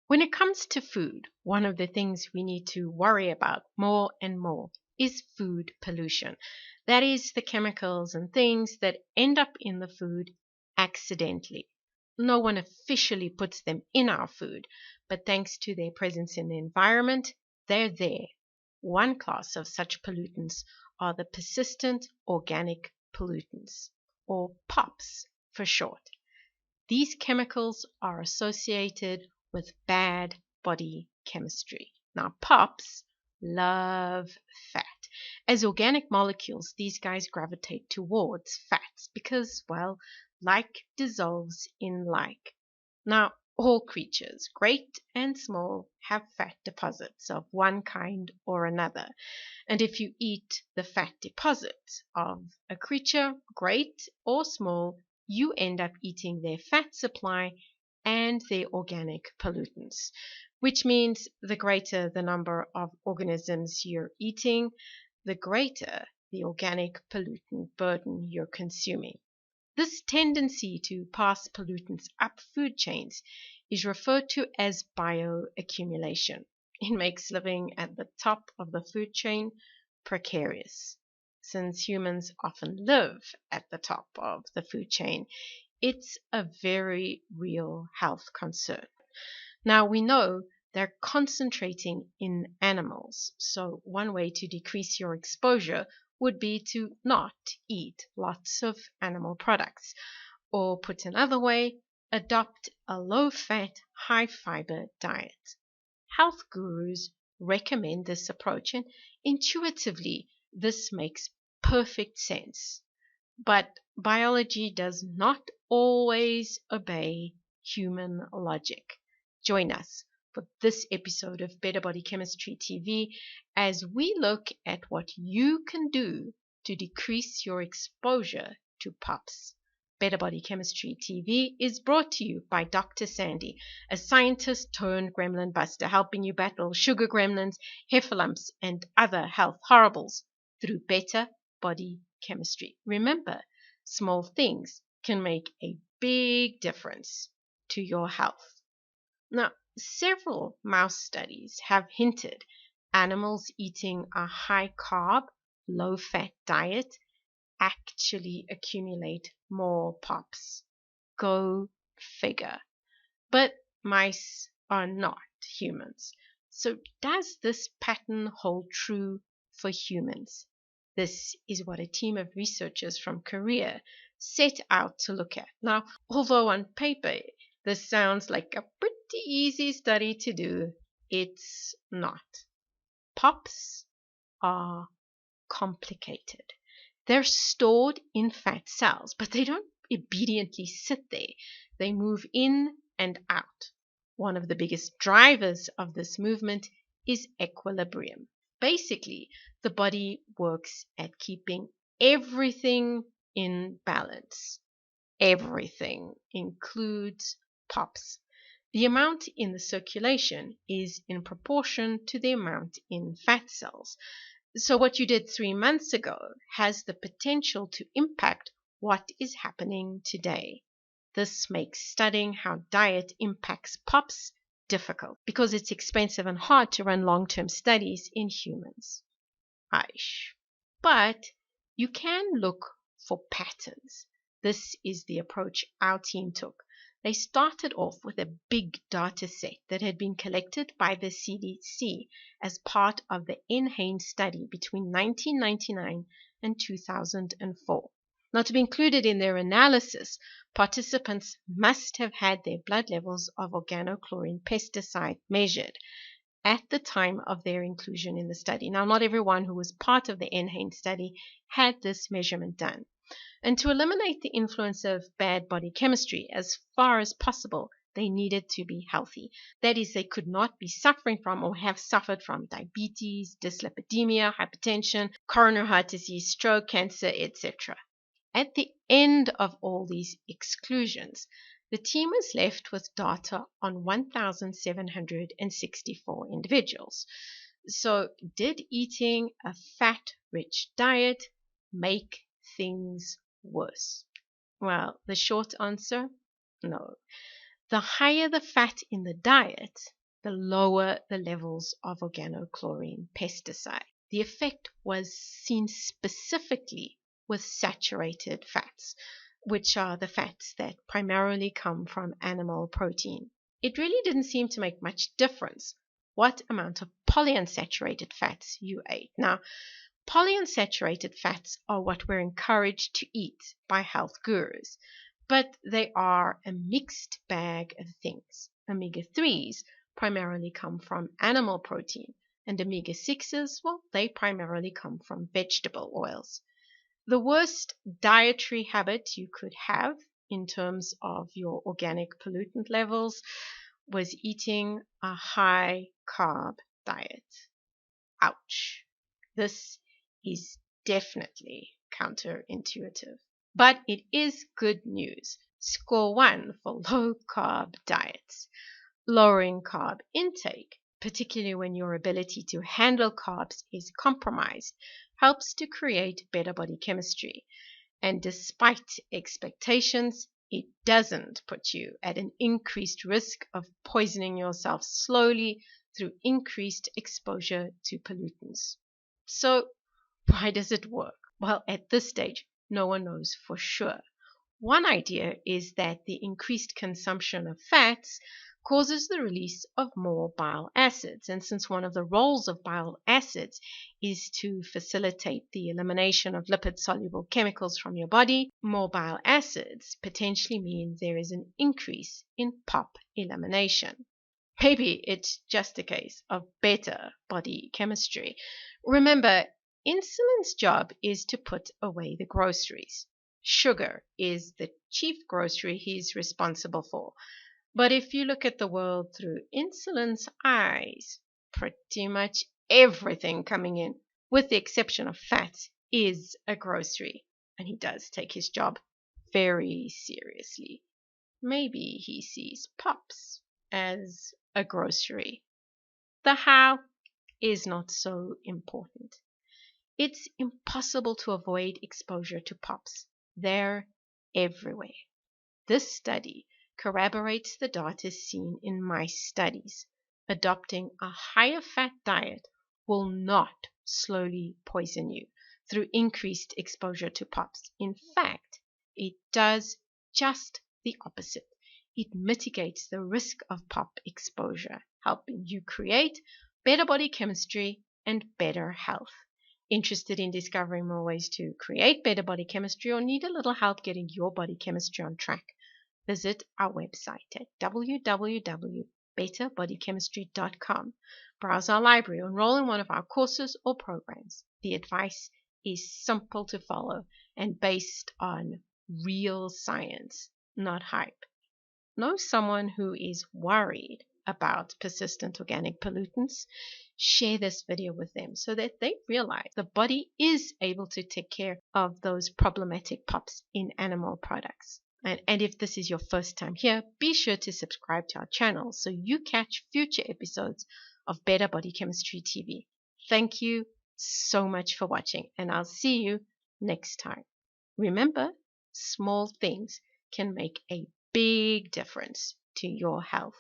When it comes to food, one of the things we need to worry about more and more is food pollution. That is, the chemicals and things that end up in the food accidentally. No one officially puts them in our food, but thanks to their presence in the environment, they're there. One class of such pollutants are the persistent organic pollutants, or POPs for short. These chemicals are associated with bad body chemistry. Now, POPs love fat. As organic molecules, these guys gravitate towards fats because, well, like dissolves in like. Now, all creatures, great and small, have fat deposits of one kind or another. And if you eat the fat deposits of a creature, great or small, you end up eating their fat supply and their organic pollutants, which means the greater the number of organisms you're eating, the greater the organic pollutant burden you're consuming. This tendency to pass pollutants up food chains is referred to as bioaccumulation. It makes living at the top of the food chain precarious. Since humans often live at the top of the food chain, it's a very real health concern. Now, we know they're concentrating in animals, so one way to decrease your exposure would be to not eat lots of animal products, or put another way, adopt a low-fat, high-fiber diet. Health gurus recommend this approach, and intuitively this makes perfect sense. But biology does not always obey human logic. Join us for this episode of Better Body Chemistry TV as we look at what you can do to decrease your exposure to POPs. Better Body Chemistry TV is brought to you by Dr. Sandy, a scientist turned gremlin buster, helping you battle sugar gremlins, heifer lumps, and other health horribles through better body chemistry. Remember, small things can make a big difference to your health. Now, several mouse studies have hinted animals eating a high carb, low fat diet actually accumulate more POPs. Go figure. But mice are not humans. So does this pattern hold true for humans? This is what a team of researchers from Korea set out to look at. Now, although on paper this sounds like a pretty easy study to do, it's not. POPs are complicated. They're stored in fat cells, but they don't obediently sit there. They move in and out. One of the biggest drivers of this movement is equilibrium. Basically, the body works at keeping everything in balance. Everything includes POPs. The amount in the circulation is in proportion to the amount in fat cells. So what you did 3 months ago has the potential to impact what is happening today. This makes studying how diet impacts POPs difficult because it's expensive and hard to run long-term studies in humans. Aish. But you can look for patterns. This is the approach our team took. They started off with a big data set that had been collected by the CDC as part of the NHANES study between 1999 and 2004. Now, to be included in their analysis, participants must have had their blood levels of organochlorine pesticide measured at the time of their inclusion in the study. Now, not everyone who was part of the NHANES study had this measurement done. And to eliminate the influence of bad body chemistry as far as possible, they needed to be healthy. That is, they could not be suffering from or have suffered from diabetes, dyslipidemia, hypertension, coronary heart disease, stroke, cancer, etc. At the end of all these exclusions, the team was left with data on 1,764 individuals. So, did eating a fat-rich diet make things worse? Well, the short answer, no. The higher the fat in the diet, the lower the levels of organochlorine pesticide. The effect was seen specifically with saturated fats, which are the fats that primarily come from animal protein. It really didn't seem to make much difference what amount of polyunsaturated fats you ate. Now, polyunsaturated fats are what we're encouraged to eat by health gurus, but they are a mixed bag of things. Omega-3s primarily come from animal protein, and omega-6s, well, they primarily come from vegetable oils. The worst dietary habit you could have in terms of your organic pollutant levels was eating a high carb diet. Ouch. This is definitely counterintuitive, but it is good news. Score 1 for low carb diets. Lowering carb intake, particularly when your ability to handle carbs is compromised, helps to create better body chemistry. And despite expectations, it doesn't put you at an increased risk of poisoning yourself slowly through increased exposure to pollutants. So, why does it work? Well, at this stage, no one knows for sure. One idea is that the increased consumption of fats causes the release of more bile acids. And since one of the roles of bile acids is to facilitate the elimination of lipid-soluble chemicals from your body, more bile acids potentially mean there is an increase in POP elimination. Maybe it's just a case of better body chemistry. Remember, insulin's job is to put away the groceries. Sugar is the chief grocery he's responsible for. But if you look at the world through insulin's eyes, pretty much everything coming in, with the exception of fat, is a grocery. And he does take his job very seriously. Maybe he sees pops as a grocery. The how is not so important. It's impossible to avoid exposure to pops. They're everywhere. This study corroborates the data seen in mice studies. Adopting a higher fat diet will not slowly poison you through increased exposure to pops. In fact, it does just the opposite. It mitigates the risk of pop exposure, helping you create better body chemistry and better health. Interested in discovering more ways to create better body chemistry or need a little help getting your body chemistry on track? Visit our website at www.betterbodychemistry.com. Browse our library or enroll in one of our courses or programs. The advice is simple to follow and based on real science, not hype. Know someone who is worried about persistent organic pollutants. Share this video with them so that they realize the body is able to take care of those problematic pops in animal products. And if this is your first time here, be sure to subscribe to our channel so you catch future episodes of Better Body Chemistry TV. Thank you so much for watching, and I'll see you next time. Remember, small things can make a big difference to your health.